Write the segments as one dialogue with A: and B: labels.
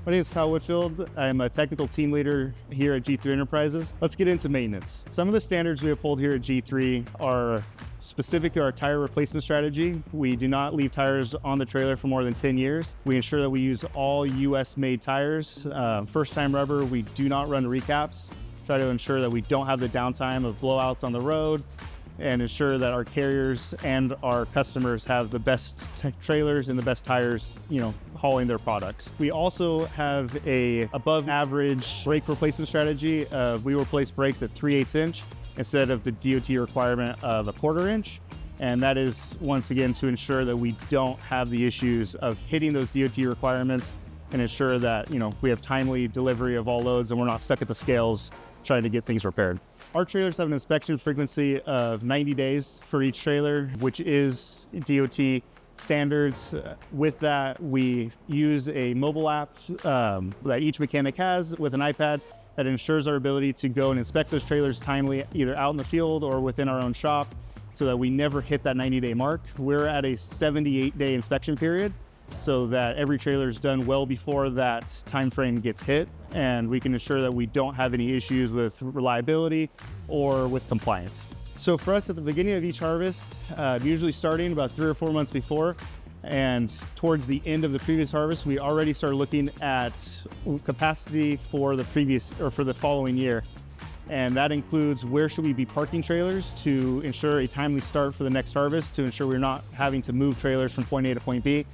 A: My name is Kyle Whitfield. I'm a technical team leader here at G3 Enterprises. Let's get into maintenance. Some of the standards we uphold here at G3 are specific to our tire replacement strategy. We do not leave tires on the trailer for more than 10 years. We ensure that we use all US made tires. First time rubber, we do not run recaps. Try to ensure that we don't have the downtime of blowouts on the road, and ensure that our carriers and our customers have the best trailers and the best tires, hauling their products. We also have a above average brake replacement strategy. We replace brakes at 3/8 inch instead of the DOT requirement of a 1/4 inch. And that is, once again, to ensure that we don't have the issues of hitting those DOT requirements, and ensure that, we have timely delivery of all loads and we're not stuck at the scales trying to get things repaired. Our trailers have an inspection frequency of 90 days for each trailer, which is DOT standards. With that, we use a mobile app that each mechanic has with an iPad that ensures our ability to go and inspect those trailers timely, either out in the field or within our own shop, so that we never hit that 90-day mark. We're at a 78-day inspection period, so that every trailer is done well before that time frame gets hit, and we can ensure that we don't have any issues with reliability or with compliance. So for us, at the beginning of each harvest, usually starting about 3 or 4 months before, and towards the end of the previous harvest, we already start looking at capacity for the following year. And that includes where should we be parking trailers to ensure a timely start for the next harvest, to ensure we're not having to move trailers from point A to point B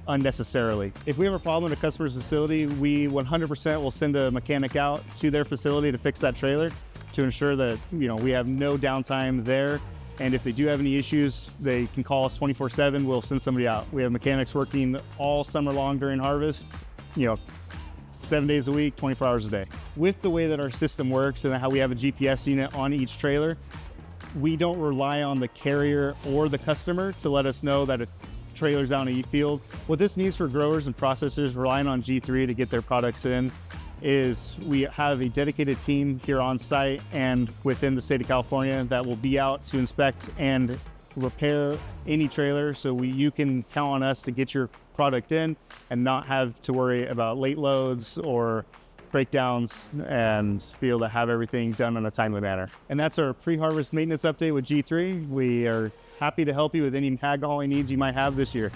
A: unnecessarily. If we have a problem at a customer's facility, we 100% will send a mechanic out to their facility to fix that trailer, to ensure that we have no downtime there. And if they do have any issues, they can call us 24/7. We'll send somebody out. We have mechanics working all summer long during harvest, 7 days a week, 24 hours a day. With the way that our system works and how we have a GPS unit on each trailer, we don't rely on the carrier or the customer to let us know that a trailer's out in a field. What this means for growers and processors relying on G3 to get their products in is we have a dedicated team here on site and within the state of California that will be out to inspect and repair any trailer, so you can count on us to get your product in and not have to worry about late loads or breakdowns, and be able to have everything done in a timely manner. And that's our pre-harvest maintenance update with G3. We are happy to help you with any ag hauling needs you might have this year.